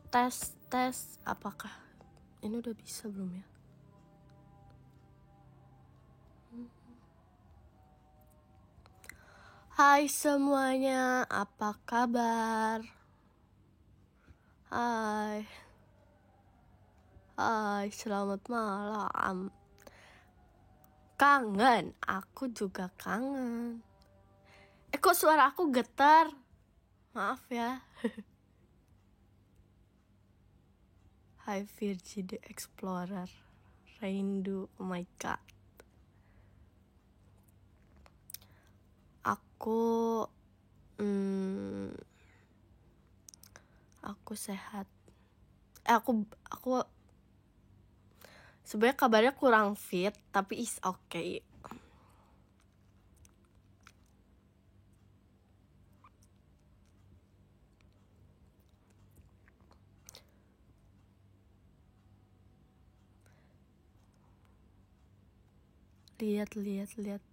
Tes, apakah ini udah bisa belum ya? Hai semuanya, apa kabar? Hai, selamat malam. Kangen, aku juga kangen. Kok suara aku getar? Maaf ya. Hai Virgi the Explorer, rindu, oh my god. Aku sehat. Aku sebenarnya kabarnya kurang fit, tapi is okay. Lihat.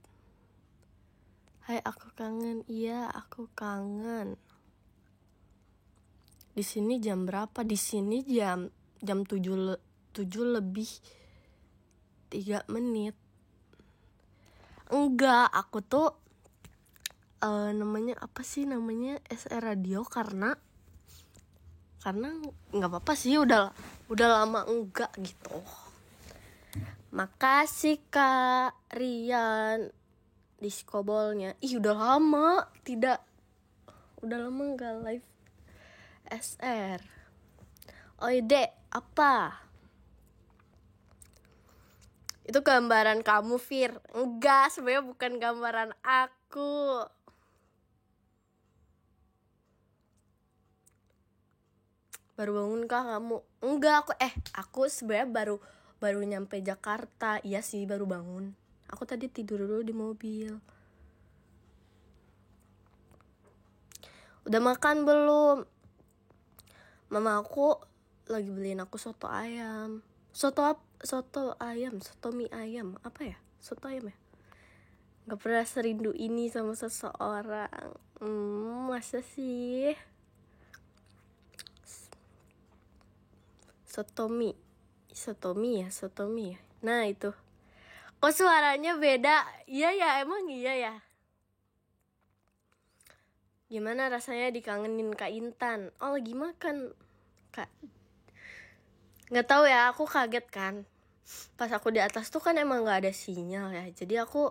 Hai, aku kangen. Iya, aku kangen. Di sini jam berapa? Di sini jam 7 lebih 3 menit. Enggak, aku tuh namanya apa sih namanya SR radio karena nggak apa-apa sih, udah lama enggak gitu. Makasih Kak Rian diskobolnya. Udah lama enggak live SR. Dek, apa? Itu gambaran kamu, Fir. Enggak, sebenarnya bukan gambaran aku. Baru bangun kah kamu? Enggak, aku sebenarnya baru nyampe Jakarta. Iya sih, baru bangun. Aku tadi tidur dulu di mobil. Udah makan belum? Mama aku lagi beliin aku soto ayam. Soto mie ayam. Apa ya? Soto ayam ya? Gak pernah serindu ini sama seseorang. Masa sih? Soto mie ya. Nah itu. Kok suaranya beda? Iya ya, emang iya ya. Gimana rasanya dikangenin Kak Intan? Oh, lagi makan Kak. Nggak tahu ya, aku kaget kan. Pas aku di atas tuh kan emang nggak ada sinyal ya. Jadi aku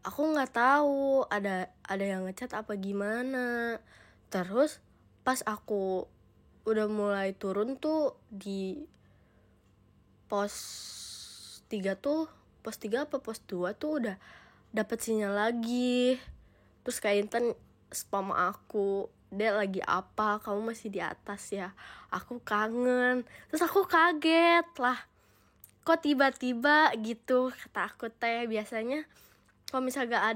nggak tahu ada yang ngechat apa gimana. Terus pas aku udah mulai turun tuh di pos 3 apa pos 2 tuh udah dapet sinyal lagi. Terus Kak Intan spam aku, "Dek, lagi apa? Kamu masih di atas ya? Aku kangen." Terus aku kaget lah. Kok tiba-tiba gitu, kata aku teh. Biasanya kalau misalnya gak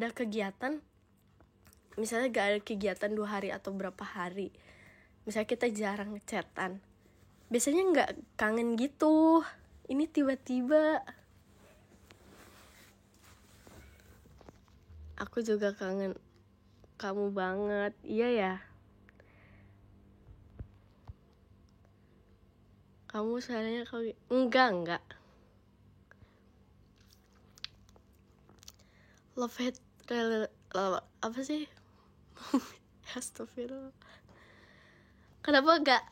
ada kegiatan, 2 hari atau berapa hari, misalnya kita jarang ngechatan, biasanya gak kangen gitu. Ini tiba-tiba. Aku juga kangen kamu banget. Iya ya. Kamu suaranya enggak. Love hate apa sih? Astagfirullah. Kenapa gak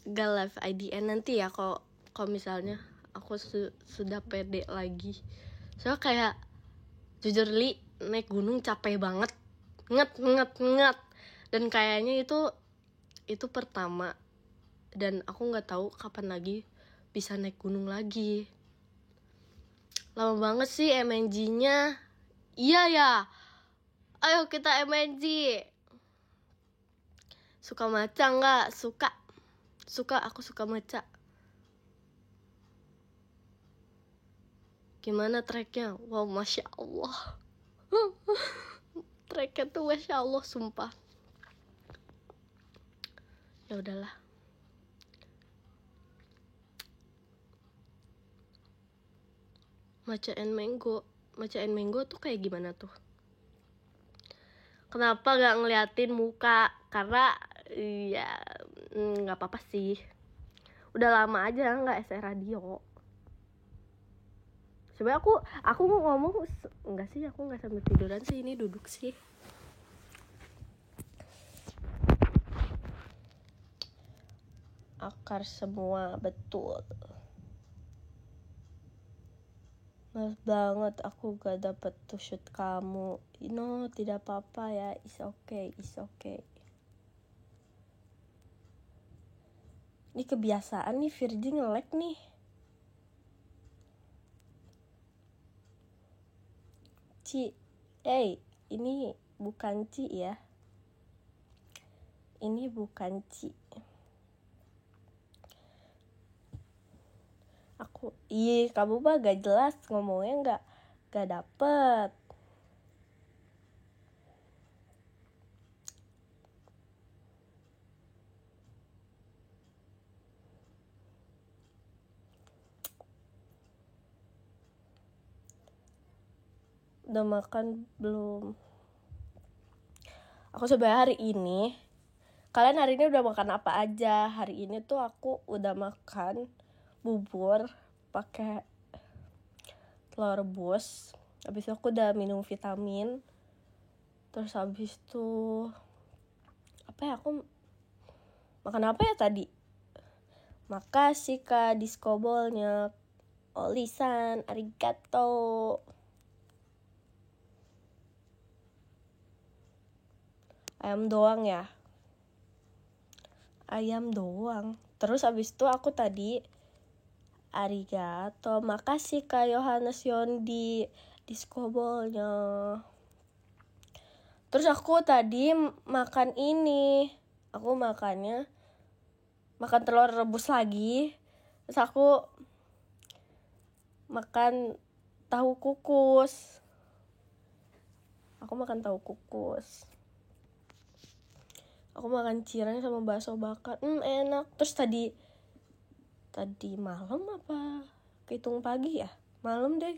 live IDN nanti ya, kalau misalnya aku sudah pede lagi. Soalnya kayak jujur li, naik gunung capek banget. Nget. Dan kayaknya itu pertama, dan aku nggak tahu kapan lagi bisa naik gunung lagi. Lama banget sih MNG-nya. Iya ya. Ayo kita MNG. Suka maca nggak? Suka, aku suka maca. Gimana tracknya? Wow, Masya Allah. Tracknya tuh Masya Allah, sumpah. Ya udahlah. Macain mango tuh kayak gimana tuh? Kenapa gak ngeliatin muka? Karena ya Nggak apa-apa sih. Udah lama aja nggak SR radio. Sebenarnya aku mau ngomong enggak sih, aku nggak sambil tiduran sih, ini duduk sih. Akar semua betul. Males banget aku gak dapet to shoot kamu. No, tidak apa-apa ya. It's okay, it's okay. Ini kebiasaan nih, Virgi nge-lag nih. Ci, ini bukan Ci ya. Ini bukan Ci. Kamu mah gak jelas ngomongnya, gak dapet. Udah makan belum? Aku sebenarnya hari ini, kalian hari ini udah makan apa aja? Hari ini tuh aku udah makan bubur pakai telur rebus. Habis itu aku udah minum vitamin. Terus habis itu aku makan apa ya tadi? Makasih Kak diskobolnya. Olisan, arigato. Ayam doang ya. Ayam doang. Terus habis itu aku tadi arigato. Makasih Kak Yohanes Yondi diskobolnya. Terus aku tadi makan ini. Aku makan telur rebus lagi. Terus aku makan tahu kukus. Aku makan cireng sama bakso bakar. Enak. Terus tadi malam apa kehitung pagi ya? Malam deh.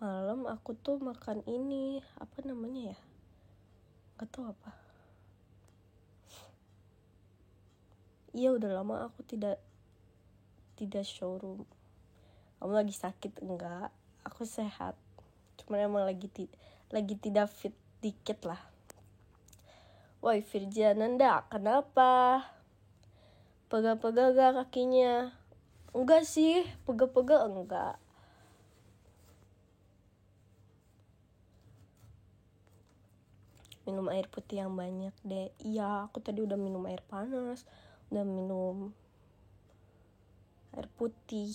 Malam aku tuh makan ini, apa namanya ya? Gak tau apa. Iya, udah lama aku tidak showroom. Kamu lagi sakit? Enggak, aku sehat. Cuman emang lagi tidak fit dikit lah. Woi Virgiananda, kenapa? Pegel-pegel gak kakinya? Enggak sih, pegel-pegel enggak. Minum air putih yang banyak deh. Iya, aku tadi udah minum air panas, udah minum air putih.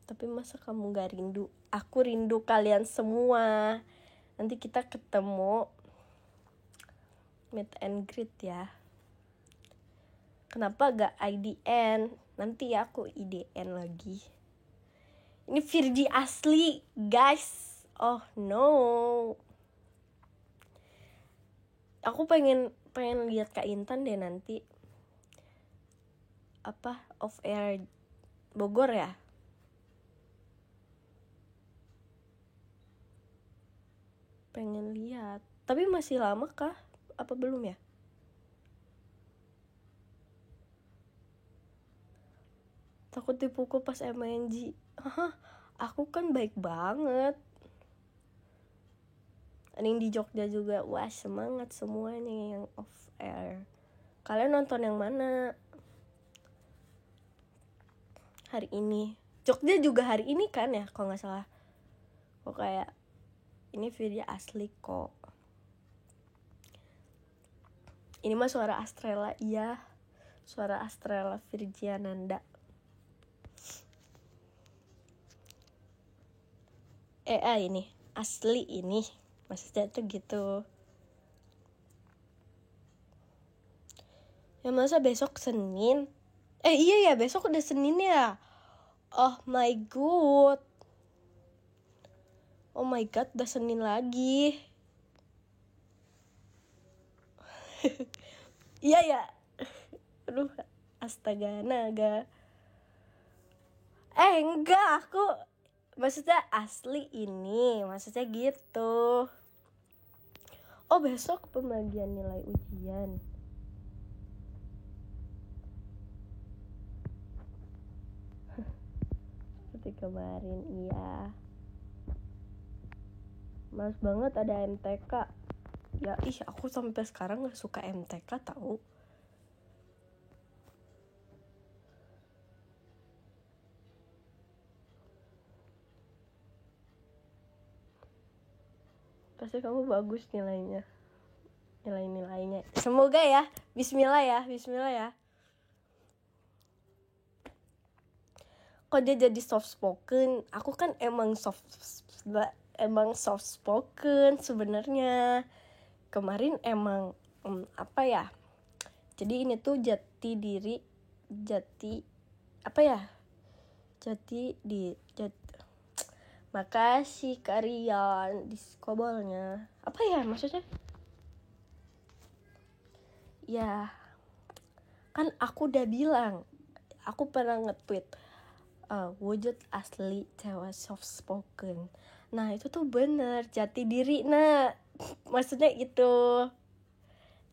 Tapi masa kamu gak rindu? Aku rindu kalian semua. Nanti kita ketemu meet and greet ya. Kenapa gak IDN? Nanti ya aku IDN lagi. Ini Virgi asli, guys. Oh no. Aku pengen lihat Kak Intan deh nanti. Off air Bogor ya? Pengen lihat. Tapi masih lama kah? Apa belum ya? Takut dipukul pas MNG. Aku kan baik banget. Ada yang di Jogja juga. Wah, semangat semuanya yang off air. Kalian nonton yang mana hari ini? Jogja juga hari ini kan ya, kalau nggak salah. Kok kayak ini video asli kok. Ini mah suara Astrella, iya. Suara Astrella Virgiananda. Ini asli ini. Maksudnya tuh gitu. Ya masa besok Senin? Iya ya, besok udah Senin ya. Oh my god. Oh my god, udah Senin lagi. Iya ya. Aduh, astaga naga. Enggak, aku maksudnya asli ini, maksudnya gitu. Oh, besok pembagian nilai ujian. Seperti kemarin, iya. Males banget ada MTK. Ya, aku sampai sekarang gak suka MTK tahu. Pasti kamu bagus nilainya. Nilainya. Semoga ya. Bismillah ya. Kok dia jadi soft spoken? Aku kan emang soft spoken sebenarnya. Kemarin emang apa ya? Jadi ini tuh jati makasih kalian diskobolnya. Apa ya maksudnya? Ya, kan aku udah bilang. Aku pernah nge-tweet wujud asli cewek soft spoken. Nah itu tuh bener, jati diri. Nah maksudnya itu.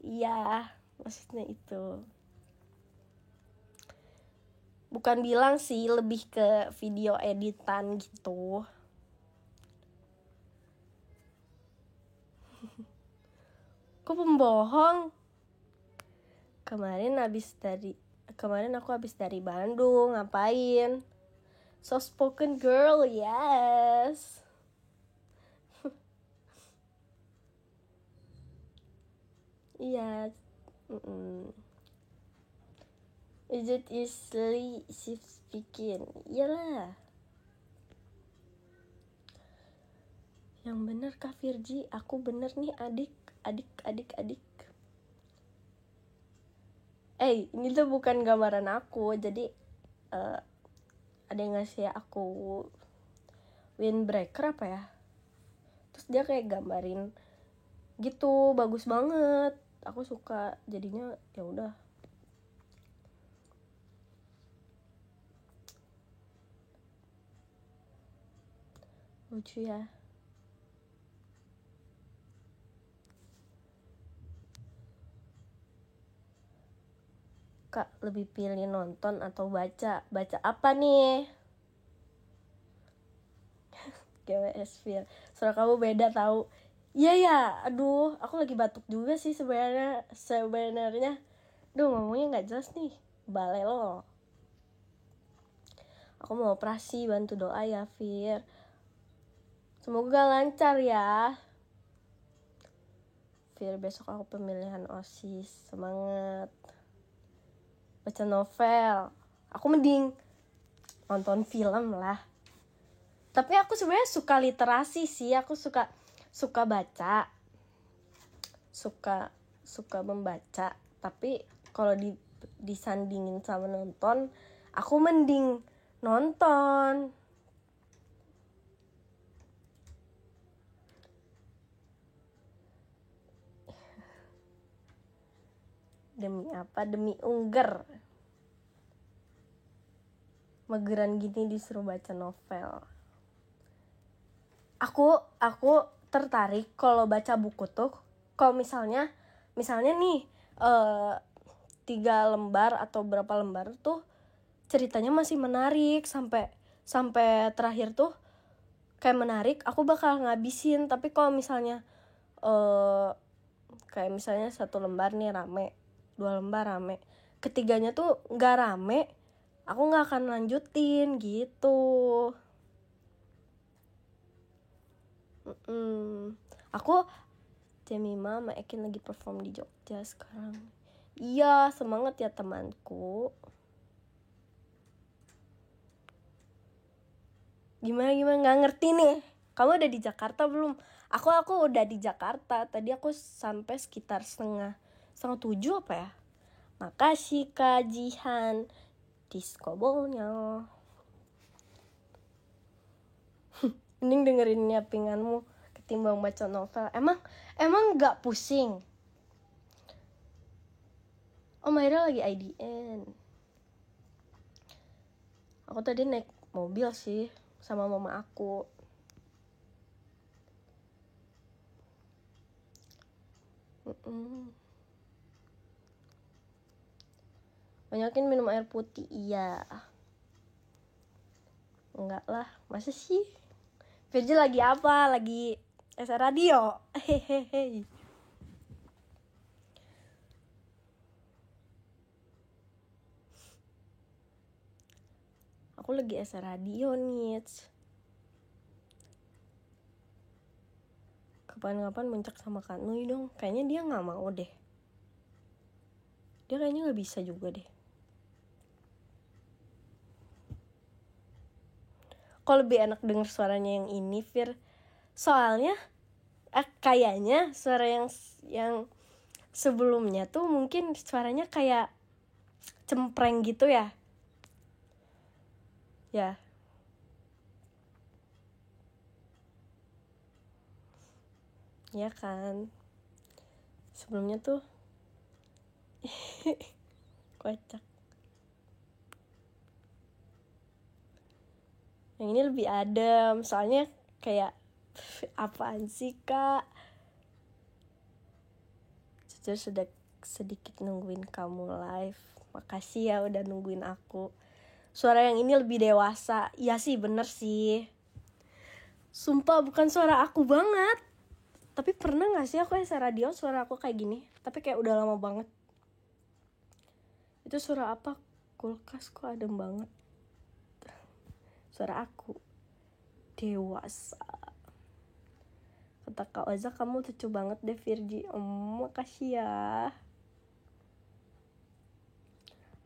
Iya, maksudnya itu. Bukan bilang sih, lebih ke video editan gitu. Kok pembohong? Kemarin aku habis dari Bandung, ngapain? Soft spoken girl, yes. Iya. Is it easily speaking? Iyalah. Yang bener Kak Virgi, aku bener nih adik. Ini tuh bukan gambaran aku, jadi ada yang ngasih aku windbreaker apa ya? Terus dia kayak gambarin gitu, bagus banget. Aku suka, jadinya ya udah. Lucu ya. Kak, lebih pilih nonton atau baca? Baca apa nih? GWS Feel. Suara kamu beda tahu. Iya ya, aduh, aku lagi batuk juga sih sebenarnya. Duh, ngomongnya nggak jelas nih. Balelo. Aku mau operasi, bantu doa ya, Fir. Semoga lancar ya. Fir, besok aku pemilihan OSIS. Semangat. Baca novel. Aku mending nonton film lah. Tapi aku sebenarnya suka literasi sih. Aku suka baca. Suka membaca. Tapi kalau disandingin sama nonton, aku mending nonton. Demi apa? Demi ungger. Mageran gini disuruh baca novel. Aku tertarik kalau baca buku tuh. Kalau misalnya nih 3 lembar atau berapa lembar tuh ceritanya masih menarik sampai terakhir tuh kayak menarik, aku bakal ngabisin. Tapi kalau misalnya kayak misalnya 1 lembar nih rame, 2 lembar rame, ketiganya tuh nggak rame, aku nggak akan lanjutin gitu. Aku Jemima sama Ekin lagi perform di Jogja sekarang. Iya, semangat ya temanku. Gimana nggak ngerti nih. Kamu udah di Jakarta belum? Aku udah di Jakarta. Tadi aku sampai sekitar setengah 7 apa ya? Makasih Kak Jihan diskobolnya. Mending dengerin nyappinganmu ketimbang baca novel. Emang gak pusing? Oh, Maira lagi IDN. Aku tadi naik mobil sih sama mama aku. Banyakin minum air putih. Iya. Enggak lah, masa sih? Virgil lagi apa? Lagi SR radio. Hehehe. Aku lagi SR radio nih. Kapan-kapan muncak sama Kak Nui dong. Kayaknya dia gak mau deh. Dia kayaknya gak bisa juga deh. Kok lebih enak denger suaranya yang ini, Fir? Soalnya kayaknya suara yang sebelumnya tuh mungkin suaranya kayak cempreng gitu ya. Ya. Ya kan. Sebelumnya tuh kocak. Yang ini lebih adem, soalnya kayak apaan sih Kak? Jujur sudah sedikit nungguin kamu live. Makasih ya udah nungguin aku. Suara yang ini lebih dewasa. Iya sih, bener sih. Sumpah bukan suara aku banget. Tapi pernah gak sih aku SR radio suara aku kayak gini? Tapi kayak udah lama banget. Itu suara apa? Kulkas kok adem banget. Suara aku dewasa. Kata Kak Oza, kamu lucu banget deh Virgi. Makasih ya.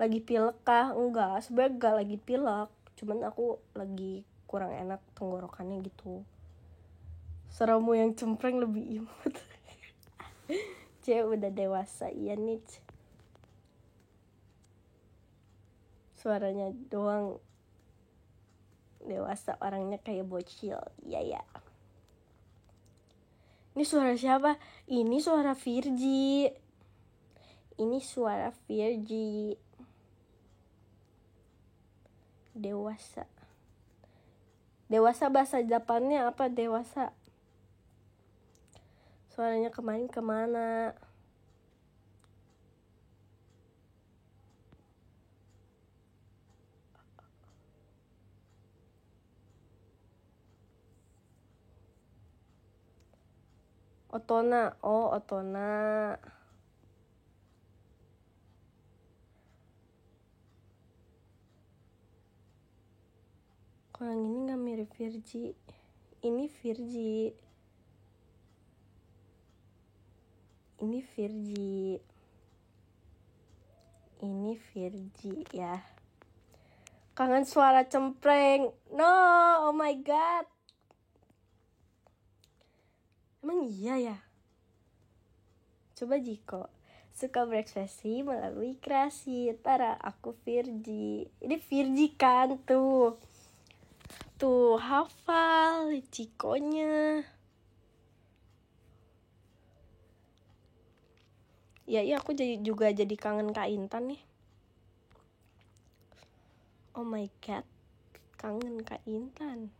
Lagi pilek kah? Enggak, sebenernya gak lagi pilek. Cuman aku lagi kurang enak tenggorokannya gitu. Suaramu yang cempreng lebih imut. Cewek udah dewasa, iya nih. Suaranya doang dewasa, orangnya kayak bocil. Iya ya. Ini suara siapa? Ini suara Virgi. Ini suara Virgi. Dewasa. Dewasa bahasa Japannya apa dewasa? Suaranya kemarin kemana? Otona. Oh, Otona. Kok yang ini gak mirip Virgi? Ini Virgi. Ini Virgi. Ini Virgi ya. Kangen suara cempreng. No, oh my god. Emang iya ya? Coba Jiko. Suka berekspresi melalui kreasi. Tara, aku Virgi. Ini Virgi kan tuh. Tuh, hafal Jikonya. Ya, aku juga jadi kangen Kak Intan nih. Oh my god. Kangen Kak Intan.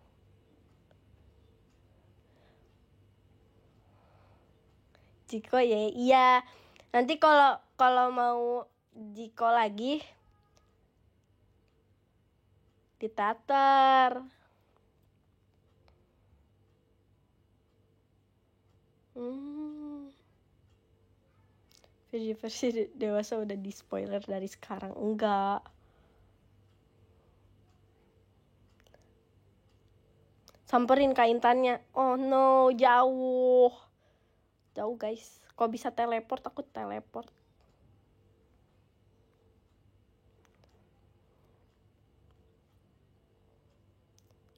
Jiko ya, iya. Nanti kalau mau Jiko lagi ditater. Versi dewasa udah di spoiler dari sekarang. Enggak. Samperin Kak Intannya. Oh no, jauh. Jauh guys. Kalau bisa teleport, aku teleport.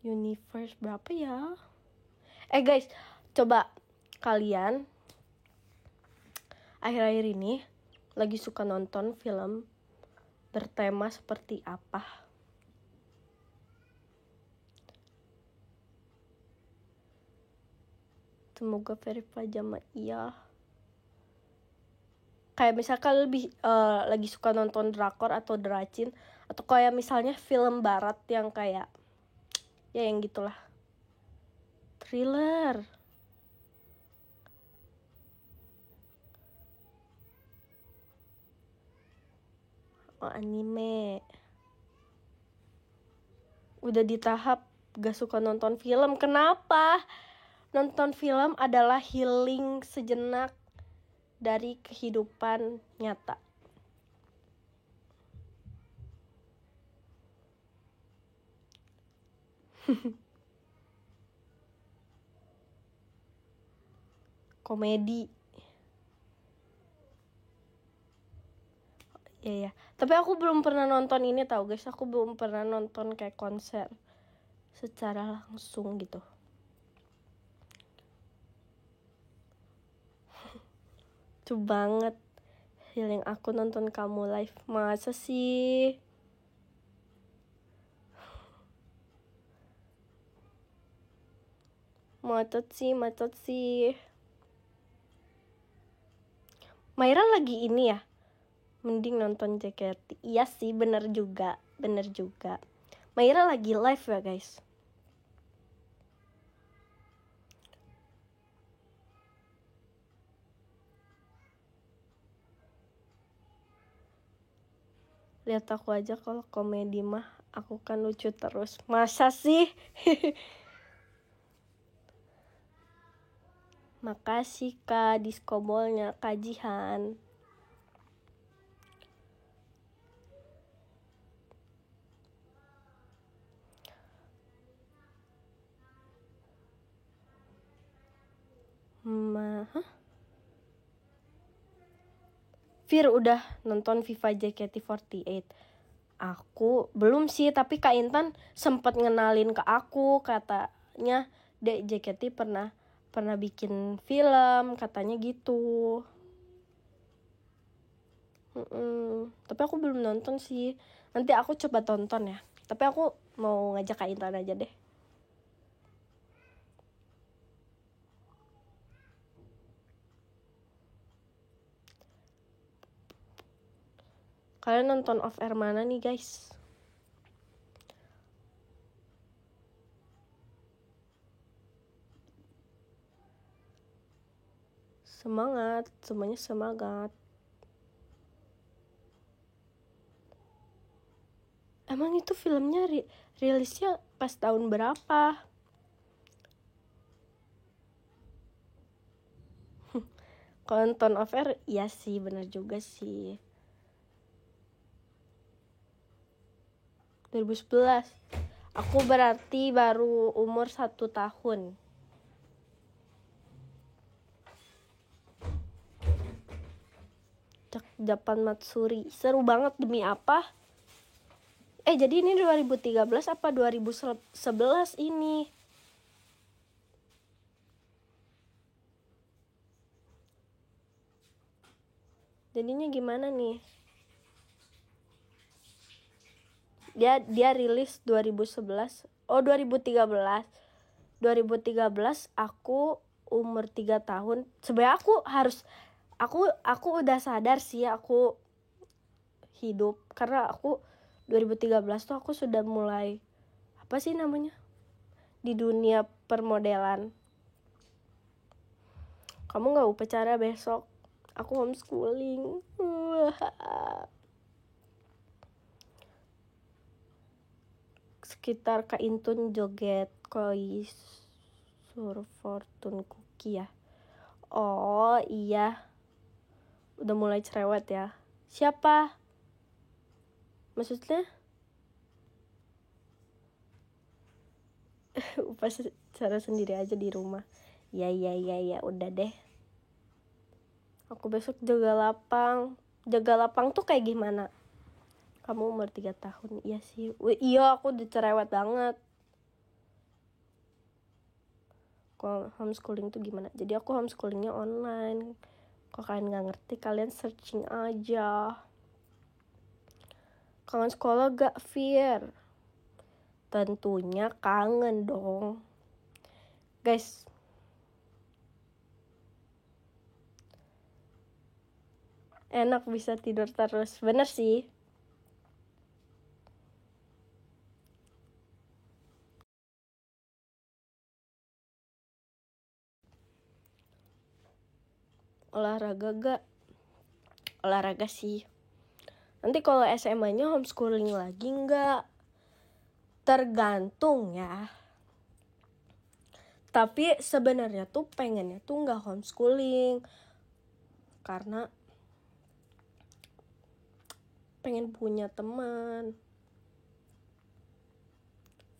Universe berapa ya? Guys, coba kalian akhir-akhir ini lagi suka nonton film bertema seperti apa? Semoga verify jama iya. Kayak misalkan lebih lagi suka nonton drakor atau dracin, atau kayak misalnya film barat yang kayak ya yang gitulah, thriller. Oh, anime. Udah di tahap gak suka nonton film. Kenapa? Nonton film adalah healing sejenak dari kehidupan nyata. Komedi. Ya. Tapi aku belum pernah nonton ini tau guys. Aku belum pernah nonton kayak konser secara langsung gitu. Lucu banget. Healing aku nonton kamu live. Masa sih? Macet sih. Maira lagi ini ya? Mending nonton JKT. Iya sih, bener juga. Maira lagi live ya guys. Lihat aku aja kalau komedi mah aku kan lucu terus. Masa sih? Makasih Kak Disco Ball-nya, Kak Jihan. Fir udah nonton Viva JKT48. Aku belum sih, tapi Kak Intan sempet ngenalin ke aku, katanya Dek JKT pernah bikin film, katanya gitu. Tapi aku belum nonton sih. Nanti aku coba tonton ya. Tapi aku mau ngajak Kak Intan aja deh. Kalian nonton off air mana nih guys? Semangat, semuanya semangat. Emang itu filmnya rilisnya pas tahun berapa? Kalau nonton off air, iya sih, bener juga sih. 2011. Aku berarti baru umur 1 tahun. Japan Matsuri. Seru banget, demi apa? Jadi ini 2013 apa 2011 ini? Jadinya gimana nih? Dia rilis 2011. Oh, 2013. 2013 aku umur 3 tahun. Sebenarnya aku udah sadar sih aku hidup, karena aku 2013 tuh aku sudah mulai apa sih namanya? Di dunia permodelan. Kamu gak upacara besok? Aku homeschooling. Sekitar Kak Intun joget koi sur fortune cookie ya. Oh iya, udah mulai cerewet ya. Siapa? Maksudnya? Upacara sendiri aja di rumah. Ya, udah deh. Aku besok jaga lapang. Jaga lapang tuh kayak gimana? Kamu umur 3 tahun. Iya sih. Iya, aku udah cerewet banget. Kalau homeschooling tuh gimana? Jadi aku homeschoolingnya online. Kalau kalian gak ngerti, kalian searching aja. Kangen sekolah gak, Fir? Tentunya kangen dong. Guys, enak bisa tidur terus. Bener sih. Olahraga gak? Olahraga sih. Nanti kalau SMA-nya homeschooling lagi enggak? Tergantung ya. Tapi sebenarnya tuh pengennya tuh enggak homeschooling. Karena pengen punya teman.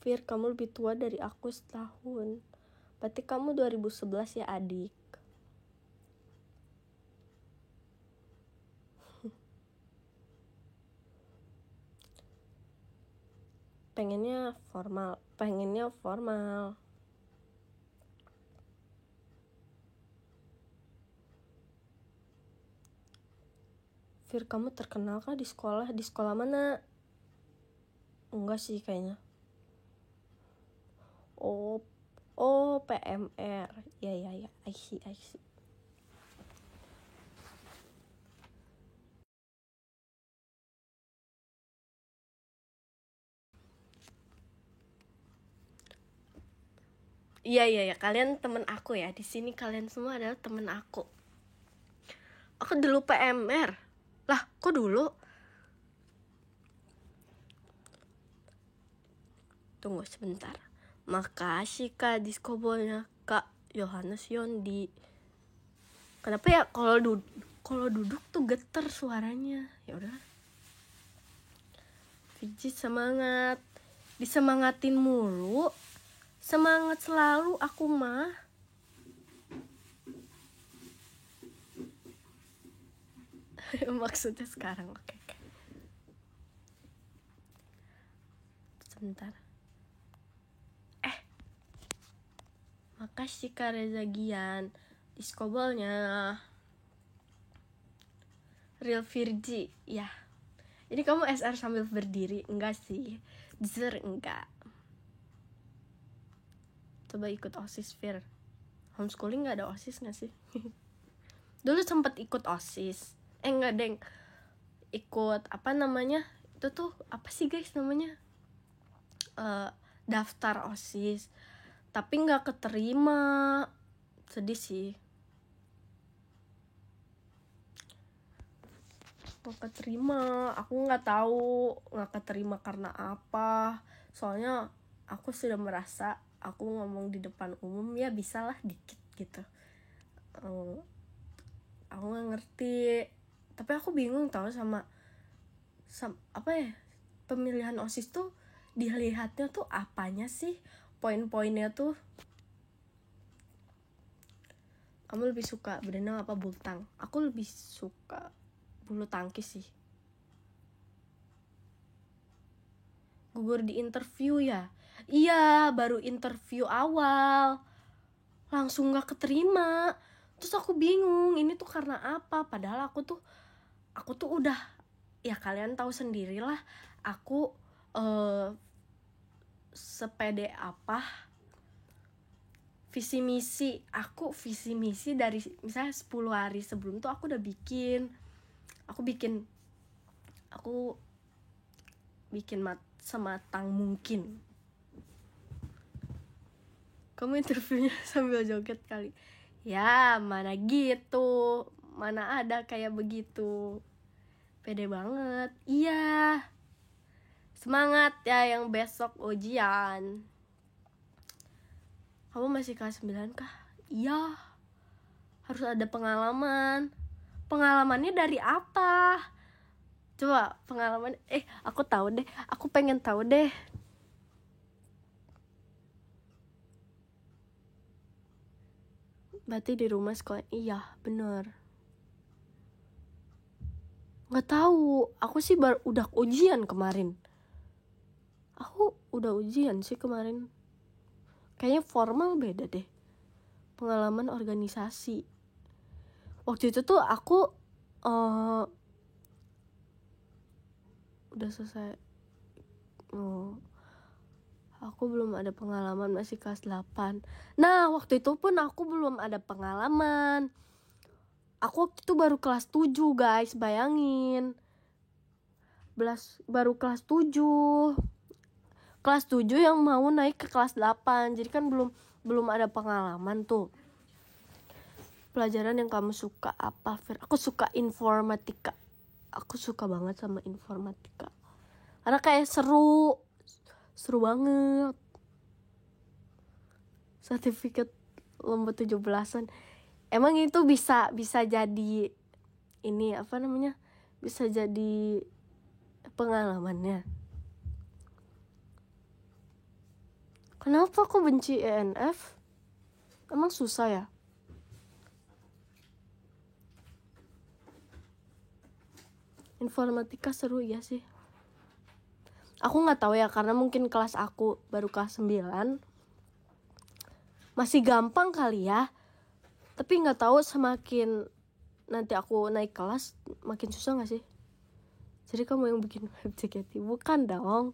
Fir, kamu lebih tua dari aku setahun. Berarti kamu 2011 ya, adik. Pengennya formal. Fir, kamu terkenal kah di sekolah? Di sekolah mana? Enggak sih kayaknya. Oh, PMR. Ya, I see. Iya, kalian temen aku ya. Di sini kalian semua adalah temen aku. Aku dulu PMR. Lah, kok dulu? Tunggu sebentar. Makasih Kak diskobolnya Kak Yohanes Yondi. Kenapa ya kalau duduk tuh geter suaranya? Ya udah. Fiji semangat. Disemangatin mulu. Semangat selalu aku mah. Maksudnya sekarang. Oke. Sebentar. Makasih Kak Reza Gian. Diskobolnya. Real Virgi. Ya. Ini kamu SR sambil berdiri? Enggak sih. Zer enggak. Coba ikut OSIS, Fir. Homeschooling gak ada OSIS gak sih? Dulu sempet ikut OSIS. Enggak, deng. Ikut apa namanya? Itu tuh apa sih guys namanya? Daftar OSIS. Tapi gak keterima. Sedih sih. Gak keterima. Aku gak tahu gak keterima karena apa. Soalnya aku sudah merasa aku ngomong di depan umum ya bisalah dikit gitu. Aku gak ngerti. Tapi aku bingung tau sama apa ya, pemilihan OSIS tuh dilihatnya tuh apanya sih, poin-poinnya tuh. Kamu lebih suka berenang apa bulu tangkis? Aku lebih suka bulu tangkis sih. Gugur di interview ya? Iya, baru interview awal langsung gak keterima. Terus aku bingung ini tuh karena apa. Padahal aku tuh udah, ya kalian tahu sendirilah aku sepede apa visi misi dari misalnya 10 hari sebelum tuh aku udah bikin sematang mungkin. Kamu interviewnya sambil joget kali? Ya mana gitu, mana ada kayak begitu. Pede banget. Iya, semangat ya yang besok ujian. Kamu masih kelas 9 kah? Iya. Harus ada pengalaman. Pengalamannya dari apa? Coba pengalaman. Aku tahu deh. Aku pengen tahu deh. Berarti di rumah sekolah. Iya, bener. Nggak tahu. Aku sih udah ujian kemarin. Aku udah ujian sih kemarin. Kayaknya formal beda deh. Pengalaman organisasi. Waktu itu tuh aku udah selesai. Aku belum ada pengalaman, masih kelas 8. Nah, waktu itu pun aku belum ada pengalaman. Aku waktu itu baru kelas 7, guys. Bayangin. Baru kelas 7. Kelas 7 yang mau naik ke kelas 8. Jadi kan belum ada pengalaman tuh. Pelajaran yang kamu suka apa, Fir? Aku suka informatika. aku suka banget sama informatika karena kayak seru banget. Sertifikat lomba 17-an emang itu bisa jadi ini apa namanya, bisa jadi pengalamannya. Kenapa aku benci ENF? Emang susah ya? Informatika seru ya sih. Aku nggak tahu ya karena mungkin kelas aku baru kelas 9. Masih gampang kali ya. Tapi nggak tahu semakin nanti aku naik kelas makin susah nggak sih? Jadi kamu yang bikin web JKT? Bukan dong.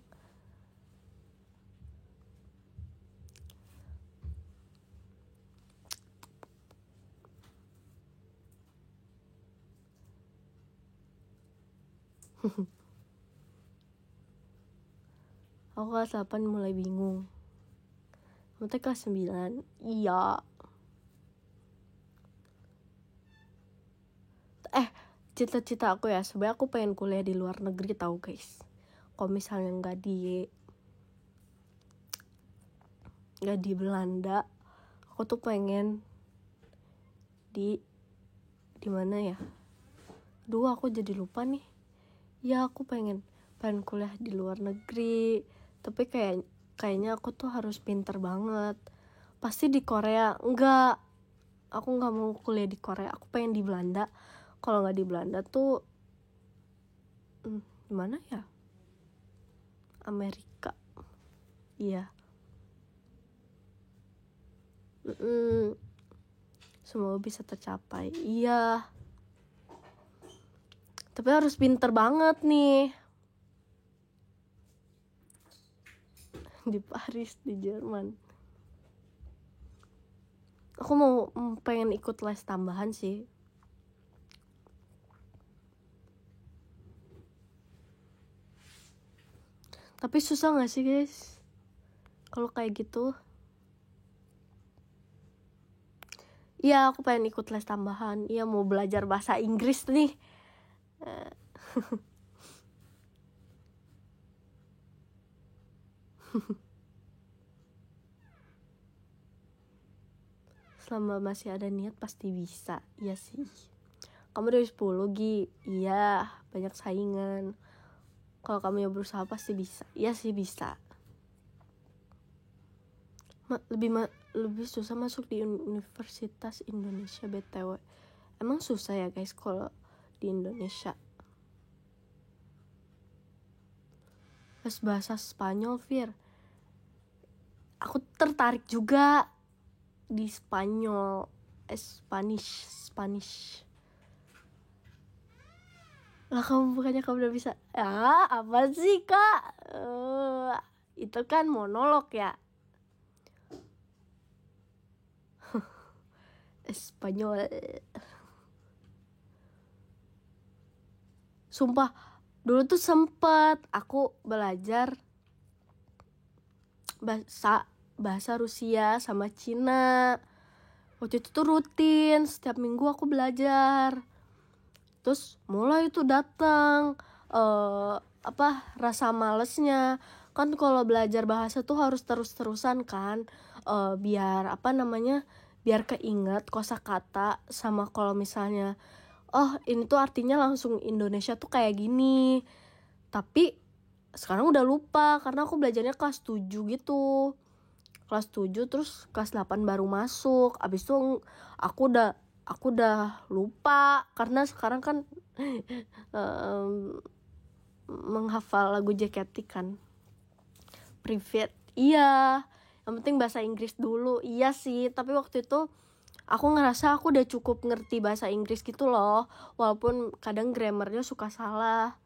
Aku kelas 8 mulai bingung. Nanti kelas 9. Iya. Cita-cita aku ya, sebenarnya aku pengen kuliah di luar negeri tahu guys. Kalau misalnya nggak di Belanda, aku tuh pengen di mana ya? Aku jadi lupa nih. Ya aku pengen kuliah di luar negeri. Tapi kayaknya aku tuh harus pinter banget. Pasti di Korea. Enggak. Aku nggak mau kuliah di Korea. Aku pengen di Belanda. Kalau nggak di Belanda tuh gimana ya? Amerika. Iya. Semoga bisa tercapai. Iya. Tapi harus pinter banget nih. Di Paris, di Jerman. Aku pengen ikut les tambahan sih. Tapi susah gak sih guys kalau kayak gitu? Iya aku pengen ikut les tambahan. Iya mau belajar bahasa Inggris nih. Selama masih ada niat pasti bisa. Iya sih. Kamu dari 10 Gi. Iya banyak saingan. Kalau kamu yang berusaha pasti bisa. Iya sih bisa. Lebih susah masuk di Universitas Indonesia BTW. Emang susah ya guys kalau di Indonesia? Les bahasa Spanyol, Fir. Aku tertarik juga di Spanyol. Spanish. Lah bukannya kamu udah bisa? Apa sih kak? Itu kan monolog ya. Spanyol. Sumpah, dulu tuh sempet aku belajar bahasa Rusia sama Cina. Waktu itu tuh rutin, setiap minggu aku belajar. Terus mulai tuh datang rasa malesnya. Kan kalau belajar bahasa tuh harus terus-terusan kan, biar keinget kosakata sama kalau misalnya ini tuh artinya langsung Indonesia tuh kayak gini. Tapi sekarang udah lupa karena aku belajarnya kelas 7 gitu. Kelas 7 terus kelas 8 baru masuk. Abis itu aku udah lupa karena sekarang kan menghafal lagu JKT kan. Private. Iya. Yang penting bahasa Inggris dulu. Iya sih, tapi waktu itu aku ngerasa aku udah cukup ngerti bahasa Inggris gitu loh. Walaupun kadang grammarnya suka salah.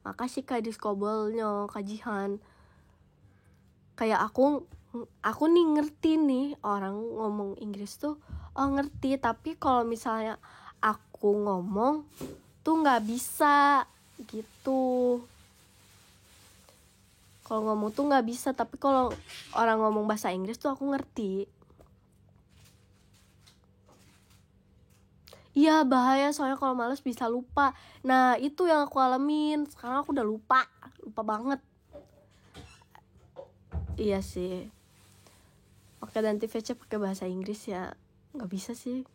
Makasih Kak Diskobolnya, Kak Jihan. Kayak aku nih ngerti nih orang ngomong Inggris tuh. Ngerti, tapi kalau misalnya aku ngomong tuh nggak bisa gitu. Kalau ngomong tuh nggak bisa, tapi kalau orang ngomong bahasa Inggris tuh aku ngerti. Iya bahaya, soalnya kalau males bisa lupa. Nah itu yang aku alamin. Sekarang aku udah lupa banget. Iya sih. Oke, nanti VC pakai bahasa Inggris ya. Nggak bisa sih.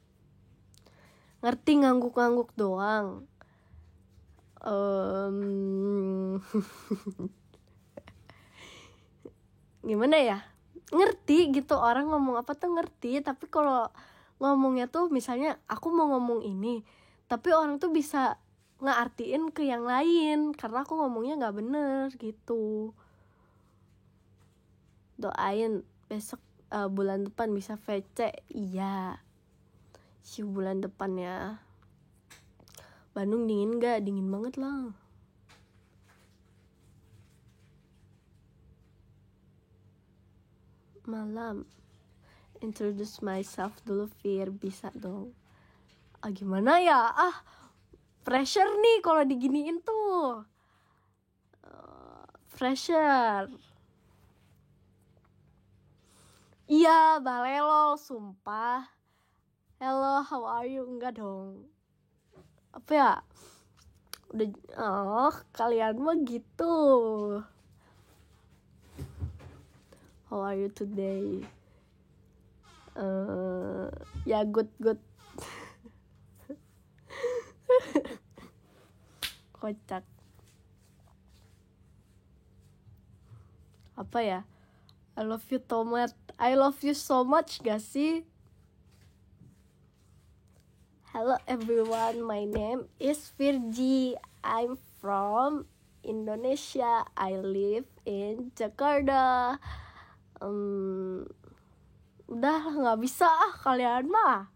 Ngerti ngangguk-ngangguk doang. Gimana ya? Ngerti gitu, orang ngomong apa tuh ngerti. Tapi kalau ngomongnya tuh misalnya aku mau ngomong ini, tapi orang tuh bisa ngeartiin ke yang lain karena aku ngomongnya nggak bener gitu. Doain besok bulan depan bisa VC. Iya, si bulan depan ya. Bandung dingin gak? Dingin banget lah. Malam. Introduce myself dulu, Fir. Bisa dong. Gimana ya? Pressure nih kalau diginiin tuh. Pressure. Iya, balelol, sumpah. Hello, how are you? Enggak dong. Apa ya? Udah, kalian mah gitu. How are you today? Ya, good. Kocak. Apa ya? I love you tomat. I love you so much gak sih? Hello everyone, my name is Virgi. I'm from Indonesia. I live in Jakarta. Udah nggak bisa kalian mah.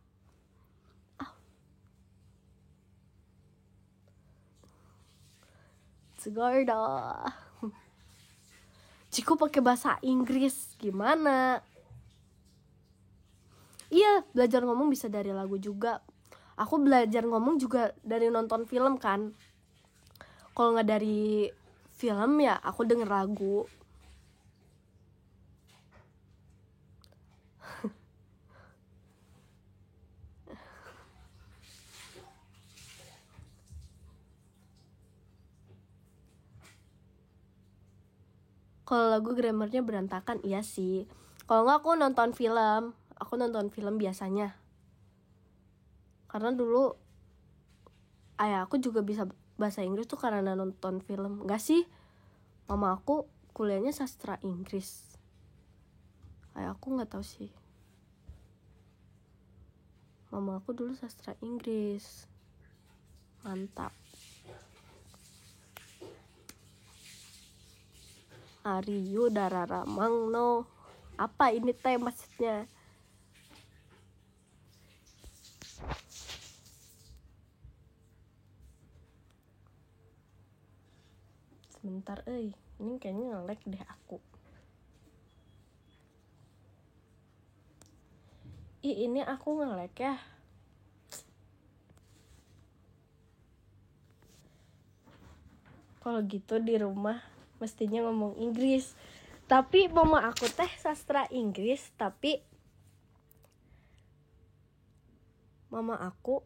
Jakarta. Ciku pakai bahasa Inggris gimana? Iya, belajar ngomong bisa dari lagu juga. Aku belajar ngomong juga dari nonton film kan. Kalau nggak dari film ya aku denger lagu. Kalau lagu grammarnya berantakan, iya sih. Kalau nggak aku nonton film biasanya. Karena dulu ayah aku juga bisa bahasa Inggris tuh karena nonton film. Nggak sih, mama aku kuliahnya sastra Inggris. Ayah aku nggak tahu sih. Mama aku dulu sastra Inggris. Mantap. Ariyu dararamang no. Apa ini teh maksudnya? Sebentar, ini kayaknya nge-lag deh aku. Ini aku nge-lag ya. Kalau gitu di rumah mestinya ngomong Inggris. Tapi mama aku teh sastra Inggris, tapi mama aku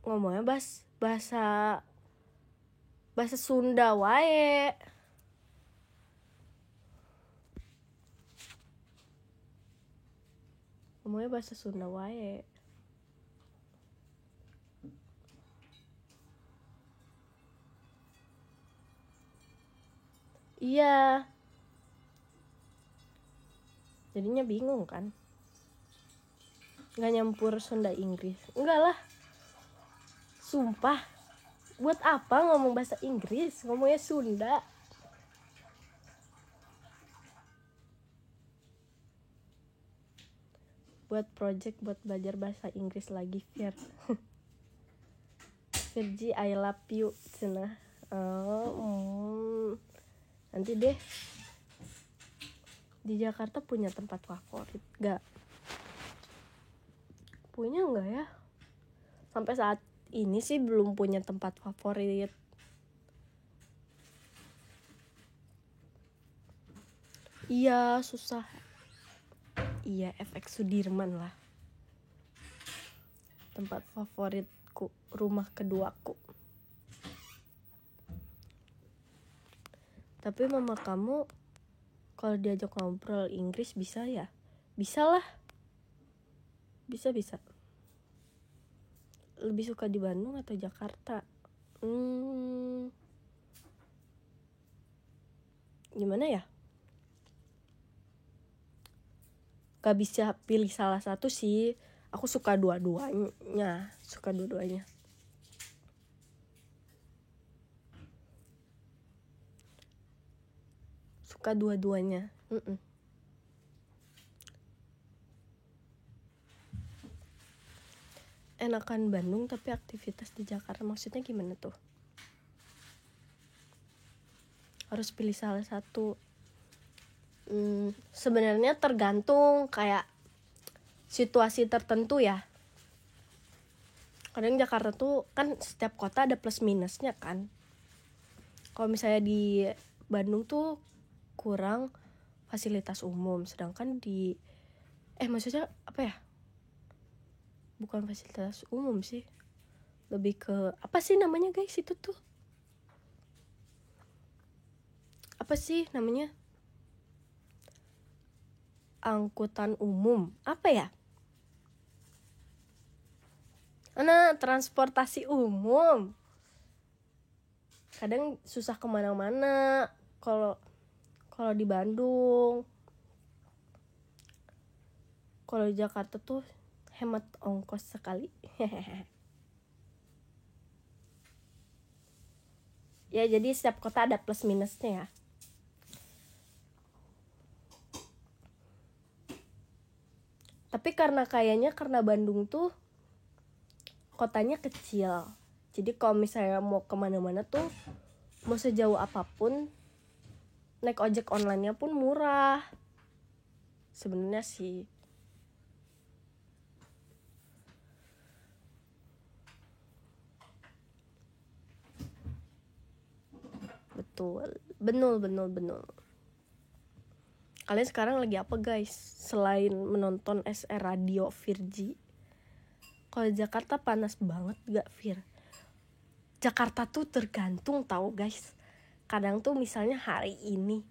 ngomongnya bahasa Sunda wae. Ngomongnya bahasa Sunda wae. Iya. Jadinya bingung kan? Nggak nyampur Sunda Inggris. Enggak lah. Sumpah. Buat apa ngomong bahasa Inggris? Ngomongnya Sunda. Buat project buat belajar bahasa Inggris lagi, Fir. Virgi, I love you. Cenah. Nanti deh. Di Jakarta punya tempat favorit gak? Punya gak ya? Sampai saat ini sih belum punya tempat favorit. Iya, susah. Iya, FX Sudirman lah. tempat favoritku, rumah keduaku. Tapi mama kamu kalau diajak ngobrol Inggris bisa ya? Bisa lah. Bisa. Lebih suka di Bandung atau Jakarta? Gimana ya? Gak bisa pilih salah satu sih. Aku suka dua-duanya. Enakan Bandung tapi aktivitas di Jakarta, maksudnya gimana tuh? Harus pilih salah satu. Sebenarnya tergantung kayak situasi tertentu ya. Kadang Jakarta tuh kan setiap kota ada plus minusnya kan. Kalau misalnya di Bandung tuh kurang fasilitas umum, sedangkan di maksudnya apa ya? Bukan fasilitas umum sih, lebih ke apa sih namanya guys itu tuh? Apa sih namanya? Angkutan umum, apa ya? Transportasi umum. Kadang susah kemana-mana kalau di Bandung. Kalau di Jakarta tuh hemat ongkos sekali. Ya jadi setiap kota ada plus minusnya ya. Tapi karena Bandung tuh kotanya kecil, jadi kalau misalnya mau kemana-mana tuh mau sejauh apapun naik ojek online-nya pun murah sebenarnya sih. Betul. Kalian sekarang lagi apa guys selain menonton SR Radio Virgi? Kalau Jakarta panas banget gak Vir? Jakarta tuh tergantung tahu guys. Kadang tuh misalnya hari ini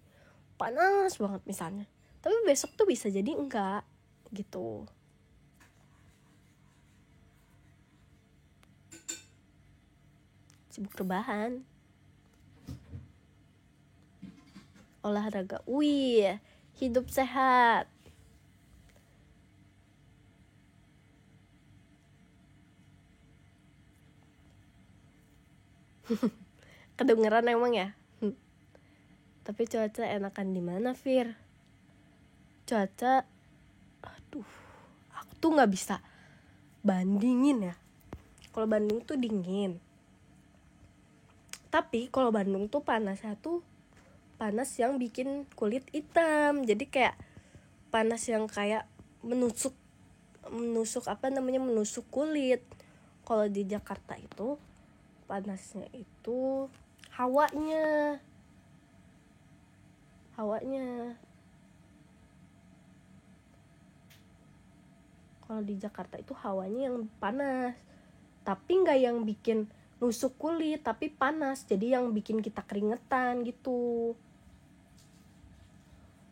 panas banget misalnya, tapi besok tuh bisa jadi enggak gitu. Sibuk rebahan, olahraga, wih, hidup sehat. Kedengeran emang ya. Tapi cuaca enakan di mana, Fir? Cuaca, aduh, aku tuh nggak bisa bandingin ya. Kalau Bandung tuh dingin, tapi kalau Bandung tuh panasnya tuh panas yang bikin kulit hitam. Jadi kayak panas yang kayak menusuk kulit. Kalau di Jakarta itu panasnya itu hawanya. Kalau di Jakarta itu hawanya yang panas, tapi nggak yang bikin nusuk kulit, tapi panas, jadi yang bikin kita keringetan gitu.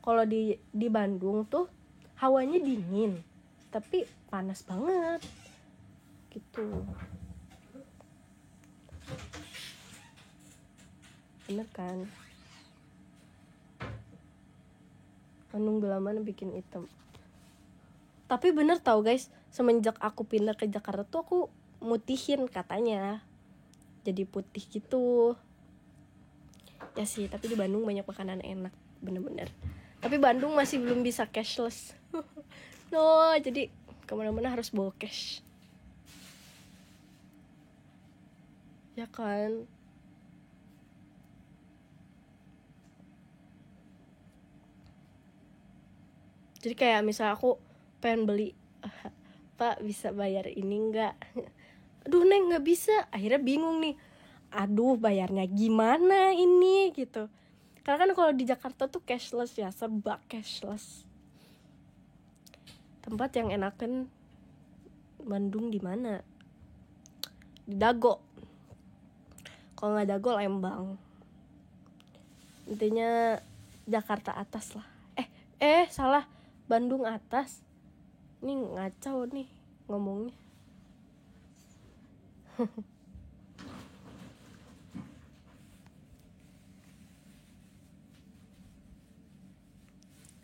Kalau di Bandung tuh hawanya dingin, tapi panas banget gitu. Bener kan? Bandung gelaman bikin hitam. Tapi bener tau guys, semenjak aku pindah ke Jakarta tuh aku mutihin katanya, jadi putih gitu. Ya sih, tapi di Bandung banyak makanan enak, bener-bener. Tapi Bandung masih belum bisa cashless. No, jadi kemana-mana harus bawa cash. Ya kan? Jadi kayak misal aku pengen beli, Pak bisa bayar ini enggak? Aduh Neng gak bisa. Akhirnya bingung nih, aduh bayarnya gimana ini gitu. Karena kan kalau di Jakarta tuh cashless ya, serba cashless. Tempat yang enakan Bandung di mana? Di Dago. Kalau nggak Dago, Lembang. Intinya Jakarta atas lah. Salah. Bandung atas. Ini ngacau nih ngomongnya.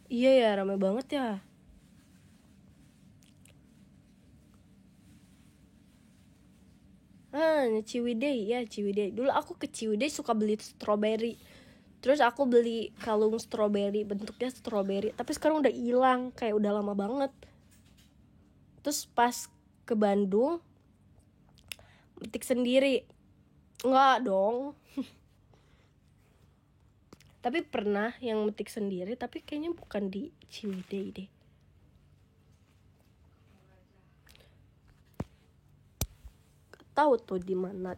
Iya ya, ramai banget ya. Ciwidey ya, Ciwidey. Dulu aku ke Ciwidey suka beli strawberry. Terus aku beli kalung strawberry, bentuknya strawberry. Tapi sekarang udah hilang, kayak udah lama banget. Terus pas ke Bandung, metik sendiri. Enggak dong. Tapi pernah yang metik sendiri, tapi kayaknya bukan di Ciwidey deh. Tahu tuh di mana.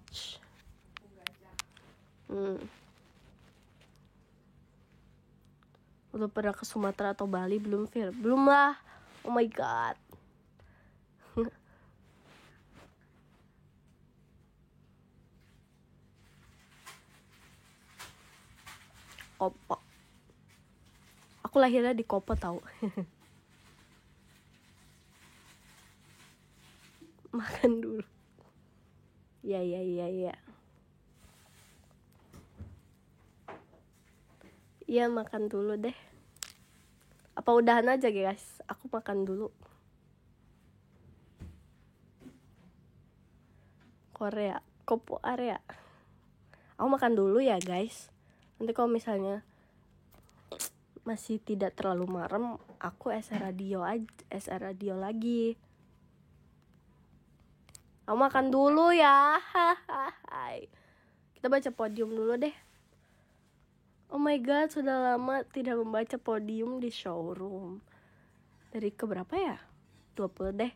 Udah pernah ke Sumatera atau Bali belum, Fir? Belum lah. Oh my god. Kopo. Aku lahirnya di Kopo tahu. Makan dulu. Ya. Iya, makan dulu deh. Apa udahan aja guys? Aku makan dulu. Korea, Kopo area. Aku makan dulu ya guys. Nanti kalau misalnya masih tidak terlalu marem, aku SR radio lagi. Aku makan dulu ya. Kita baca podium dulu deh. Oh my god, sudah lama tidak membaca podium di showroom. Dari keberapa ya? 20 deh.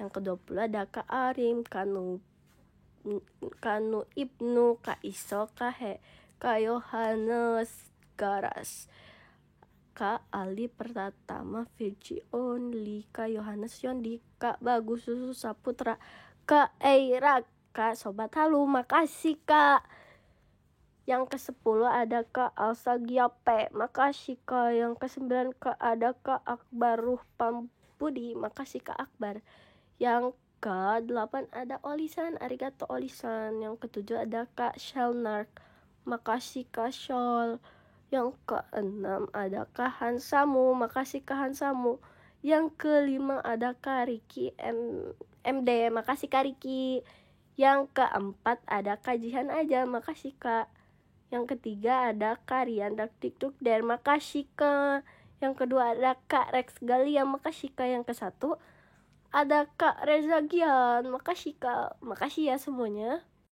Yang ke-20 ada Kak Arim, Kanu Ibnu, Kak Iso, Kak Yohanes Garas, Kak Ali Pertama, Virgi Only, Kak Yohanes Yondi, Kak Bagus Susu Saputra, Kak Eira, Kak Sobat Halu, makasih Kak. Yang ke-10 ada Kak Alsa Giape, makasih Kak. Yang ke-9 Kak ada Kak Akbar Ruhpambudi, makasih Kak Akbar. Yang ke-8 ada Olisan, arigato Olisan. Yang ke-7 ada Kak Shelnark, makasih Kak Shol. Yang ke-6 ada Kak Hansamu, makasih Kak Hansamu. Yang ke-5 ada Kak Riki MD, makasih Kak Riki. Yang ke-4 ada Kak Jihan aja, makasih Kak. Yang ketiga ada Kak Rian Dark TikTok dan makasih Kak. Yang kedua ada Kak Rex Galia, makasih Kak. Yang ke-1 ada Kak Reza Gian, makasih Kak. Makasih ya semuanya.